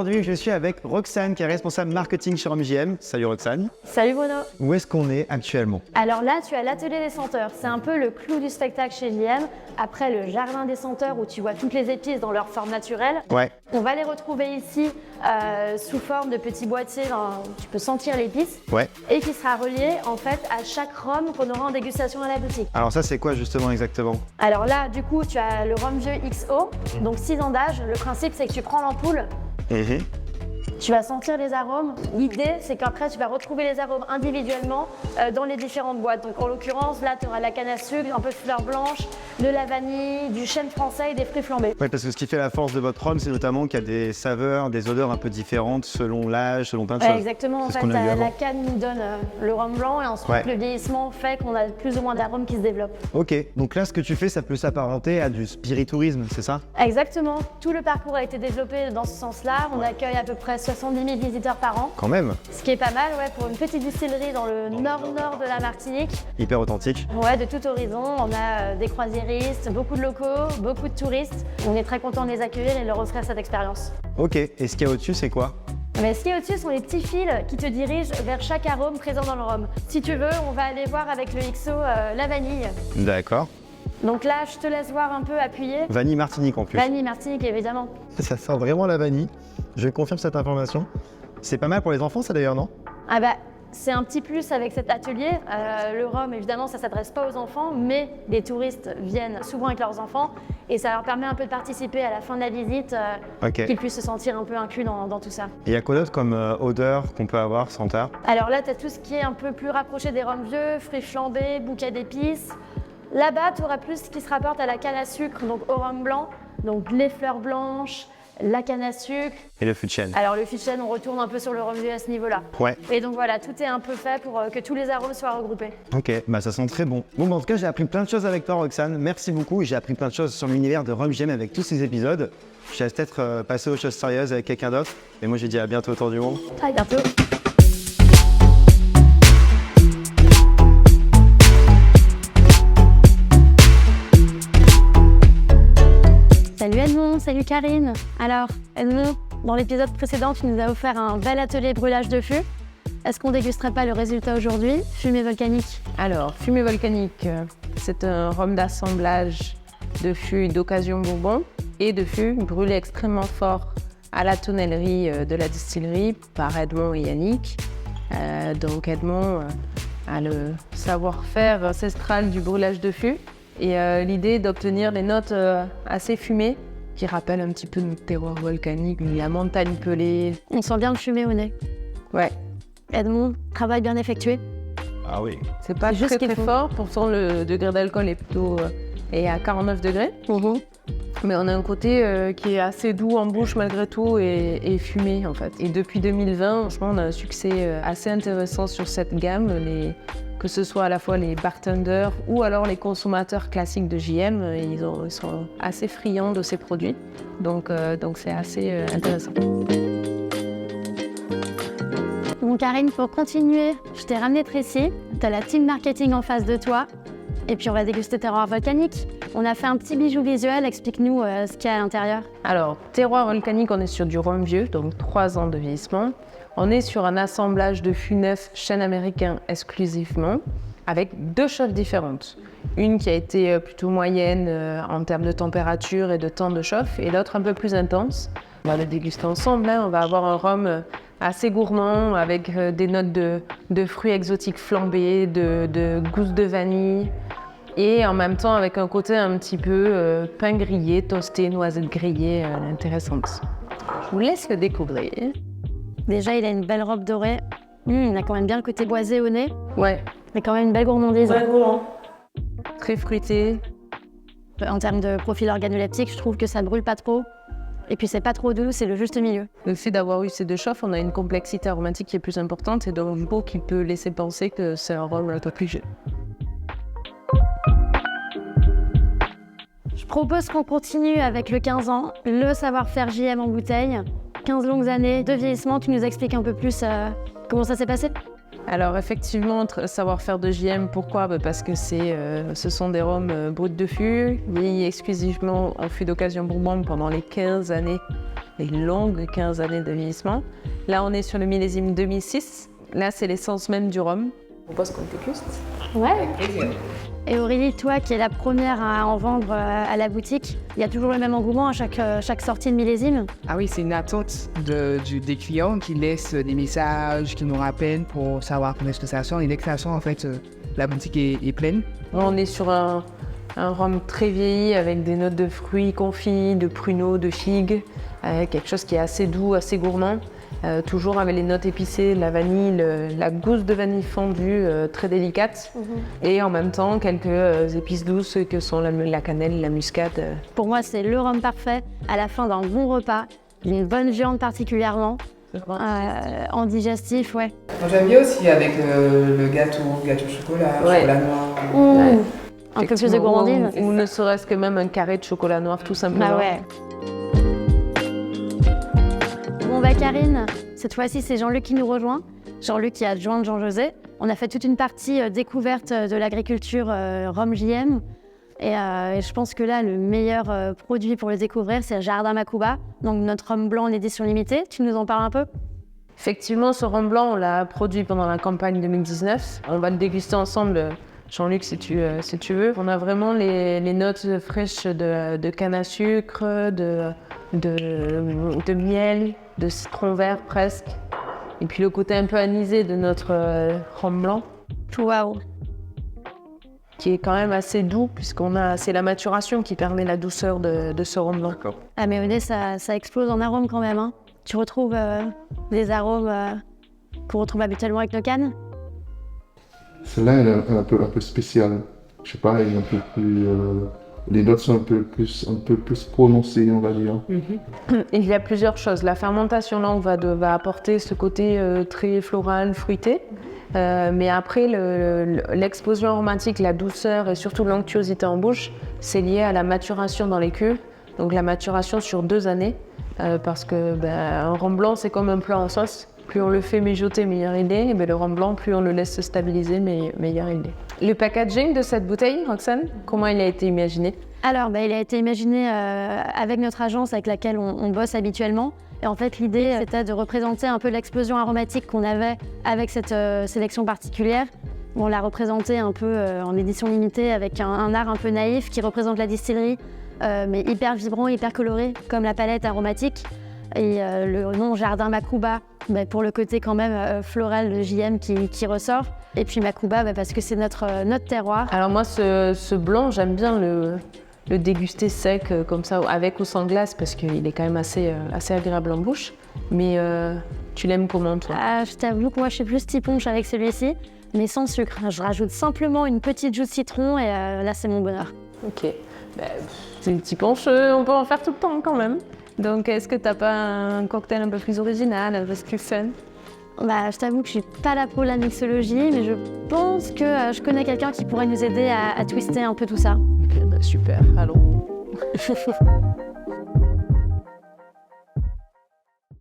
aujourd'hui, je suis avec Roxane qui est responsable marketing chez Rhum JM. Salut Roxane. Salut Bruno. Où est-ce qu'on est actuellement? Alors là, tu as l'atelier des senteurs. C'est un peu le clou du spectacle chez JM. Après le jardin des senteurs où tu vois toutes les épices dans leur forme naturelle. Ouais. On va les retrouver ici sous forme de petits boîtiers où tu peux sentir l'épice. Ouais. Et qui sera relié en fait à chaque rhum qu'on aura en dégustation à la boutique. Alors ça, c'est quoi justement exactement? Alors là, du coup, tu as le rhum vieux XO, donc 6 ans d'âge. Le principe, c'est que tu prends l'ampoule. Tu vas sentir les arômes. L'idée, c'est qu'après, tu vas retrouver les arômes individuellement dans les différentes boîtes. Donc, en l'occurrence, là, tu auras de la canne à sucre, un peu de fleur blanche, de la vanille, du chêne français et des fruits flambés. Oui, parce que ce qui fait la force de votre rhum, c'est notamment qu'il y a des saveurs, des odeurs un peu différentes selon l'âge, selon plein de choses. Exactement. En C'est ce fait, qu'on a vu avant. la canne nous donne le rhum blanc et ensuite, le vieillissement fait qu'on a plus ou moins d'arômes qui se développent. Ok, donc là, ce que tu fais, ça peut s'apparenter à du spiritourisme, c'est ça? Exactement. Tout le parcours a été développé dans ce sens-là. On accueille à peu près 70 000 visiteurs par an. Quand même. Ce qui est pas mal, ouais, pour une petite distillerie dans le nord-nord de la Martinique. Hyper authentique. Ouais, de tout horizon. On a des croisiéristes, beaucoup de locaux, beaucoup de touristes. On est très content de les accueillir et de leur offrir cette expérience. Ok, et ce qu'il y a au-dessus, c'est quoi? Mais ce qui est au-dessus sont les petits fils qui te dirigent vers chaque arôme présent dans le rhum. Si tu veux, on va aller voir avec le XO la vanille. D'accord. Donc là, je te laisse voir un peu appuyer. Vanille Martinique en plus. Vanille Martinique, évidemment. Ça sent vraiment la vanille. Je confirme cette information. C'est pas mal pour les enfants, ça d'ailleurs, non? Ah bah, c'est un petit plus avec cet atelier. Le rhum, évidemment, ça ne s'adresse pas aux enfants, mais les touristes viennent souvent avec leurs enfants et ça leur permet un peu de participer à la fin de la visite, qu'ils puissent se sentir un peu inclus dans tout ça. Et il y a quoi d'autre comme odeur qu'on peut avoir, senteur? Alors là, tu as tout ce qui est un peu plus rapproché des rhums vieux, fruits flambés, bouquets d'épices. Là-bas, tu auras plus ce qui se rapporte à la canne à sucre, donc au rhum blanc, donc les fleurs blanches, la canne à sucre. Et le fût de chêne. Alors le fût de chêne, on retourne un peu sur le rhum vieux à ce niveau-là. Ouais. Et donc voilà, tout est un peu fait pour que tous les arômes soient regroupés. Ok, bah ça sent très bon. Bon, bah en tout cas, j'ai appris plein de choses avec toi, Roxane. Merci beaucoup. J'ai appris plein de choses sur l'univers de Rhum JM avec tous ces épisodes. Je vais peut-être passer aux choses sérieuses avec quelqu'un d'autre. Et moi, j'ai dit à bientôt autour du monde. À bientôt. Salut Edmond, salut Karine. Alors Edmond, dans l'épisode précédent, tu nous as offert un bel atelier brûlage de fût. Est-ce qu'on dégusterait pas le résultat aujourd'hui? Fumée volcanique. Alors, fumée volcanique, c'est un rhum d'assemblage de fûts d'occasion Bourbon et de fûts brûlés extrêmement fort à la tonnellerie de la distillerie par Edmond et Yannick. Donc Edmond a le savoir-faire ancestral du brûlage de fût. Et l'idée est d'obtenir des notes assez fumées qui rappellent un petit peu notre terroir volcanique, la montagne pelée. On sent bien le fumé au nez. Ouais. Edmond, travail bien effectué. Ah oui. C'est pas juste très fort, pourtant le degré d'alcool est plutôt est à 49 degrés. Mais on a un côté qui est assez doux en bouche malgré tout et fumé en fait. Et depuis 2020, franchement, on a un succès assez intéressant sur cette gamme. Que ce soit à la fois les bartenders ou alors les consommateurs classiques de JM, ils sont assez friands de ces produits. Donc c'est assez intéressant. Bon Karine, pour continuer, je t'ai ramené Tracy. Tu as la team marketing en face de toi. Et puis on va déguster terroir volcanique. On a fait un petit bijou visuel, explique-nous ce qu'il y a à l'intérieur. Alors, terroir volcanique, on est sur du rhum vieux, donc 3 ans de vieillissement. On est sur un assemblage de fûts neufs chêne américain exclusivement, avec 2 chauffes différentes. Une qui a été plutôt moyenne en termes de température et de temps de chauffe, et l'autre un peu plus intense. On va le déguster ensemble, hein. On va avoir un rhum assez gourmand, avec des notes de fruits exotiques flambés, de gousses de vanille, et en même temps avec un côté un petit peu pain grillé, toasté, noisettes grillées, intéressante. Je vous laisse le découvrir. Déjà, il a une belle robe dorée. Il a quand même bien le côté boisé au nez. Ouais. Mais quand même une belle gourmandise. Ouais, gourmand. Très fruité. En termes de profil organoleptique, je trouve que ça ne brûle pas trop. Et puis c'est pas trop doux, c'est le juste milieu. Le fait d'avoir eu ces 2 chauffes, on a une complexité aromatique qui est plus importante et donc du coup qui peut laisser penser que c'est un rhum un peu plus jeune. Je propose qu'on continue avec le 15 ans, le savoir-faire JM en bouteille. 15 longues années de vieillissement, tu nous expliques un peu plus comment ça s'est passé? Alors effectivement, savoir-faire de JM, pourquoi? Parce que ce sont des rhums bruts de fût, vieillis exclusivement en fût d'occasion Bourbon pendant les 15 années les longues 15 années de vieillissement. Là, on est sur le millésime 2006. Là, c'est l'essence même du rhum. On pense qu'on déguste. Ouais. Et Aurélie, toi qui es la première à en vendre à la boutique, il y a toujours le même engouement à chaque sortie de millésime? Ah oui, c'est une attente des clients qui laissent des messages, qui nous rappellent pour savoir quand est-ce que ça sort. Et dès que ça sort, en fait, la boutique est pleine. On est sur un rhum très vieilli avec des notes de fruits confits, de pruneaux, de figues, quelque chose qui est assez doux, assez gourmand. Toujours avec les notes épicées, la vanille, la gousse de vanille fondue très délicate. Et en même temps, quelques épices douces que sont la cannelle, la muscade. Pour moi, c'est le rhum parfait à la fin d'un bon repas, d'une bonne viande particulièrement, en digestif, ouais. Moi, j'aime bien aussi avec le gâteau chocolat, chocolat noir. Ouais. Un peu plus de gourmandise. Ou ne serait-ce que même un carré de chocolat noir, tout simplement. Bah ouais. Bon bah Karine, cette fois-ci c'est Jean-Luc qui nous rejoint. Jean-Luc qui a adjoint de Jean-José. On a fait toute une partie découverte de l'agriculture Rhum JM. Et je pense que là, le meilleur produit pour le découvrir, c'est Jardin Makuba. Donc notre rhum blanc en édition limitée. Tu nous en parles un peu? Effectivement, ce rhum blanc, on l'a produit pendant la campagne 2019. On va le déguster ensemble, Jean-Luc, si tu veux. On a vraiment les notes fraîches de canne à sucre, de miel, de citron vert presque. Et puis le côté un peu anisé de notre rhum blanc. Waouh! Qui est quand même assez doux, c'est la maturation qui permet la douceur de ce rhum blanc. Ah mais au nez, ça explose en arômes quand même, hein. Tu retrouves des arômes qu'on retrouve habituellement avec nos cannes? Celle-là, elle est un peu spéciale. Je sais pas, elle est un peu plus... les notes sont un peu plus prononcées, on va dire. Il y a plusieurs choses. La fermentation longue va apporter ce côté très floral, fruité. Mais après, l'explosion aromatique, la douceur et surtout l'onctuosité en bouche, c'est lié à la maturation dans les cuves. Donc la maturation sur 2 années. Parce que un rhum blanc, c'est comme un plat en sauce. Plus on le fait mijoter, meilleure il est. Et le rhum blanc, plus on le laisse se stabiliser, meilleur il est. Le packaging de cette bouteille, Roxane, comment il a été imaginé? Alors, il a été imaginé avec notre agence avec laquelle on bosse habituellement. Et en fait, l'idée, c'était de représenter un peu l'explosion aromatique qu'on avait avec cette sélection particulière. On l'a représenté un peu en édition limitée avec un art un peu naïf qui représente la distillerie, mais hyper vibrant, hyper coloré, comme la palette aromatique. Et le nom Jardin Makuba, pour le côté quand même floral de JM qui ressort. Et puis Makuba, parce que c'est notre terroir. Alors moi, ce blanc, j'aime bien le déguster sec, comme ça, avec ou sans glace, parce qu'il est quand même assez agréable en bouche. Mais tu l'aimes comment, toi? Je t'avoue que moi, je suis plus petit punch avec celui-ci, mais sans sucre. Je rajoute simplement une petite joue de citron et là, c'est mon bonheur. Ok. C'est une petite punch, on peut en faire tout le temps quand même. Donc, est-ce que t'as pas un cocktail un peu plus original, un peu plus fun? Je t'avoue que je suis pas là pour la mixologie, mais je pense que je connais quelqu'un qui pourrait nous aider à twister un peu tout ça. Ok, super, allons.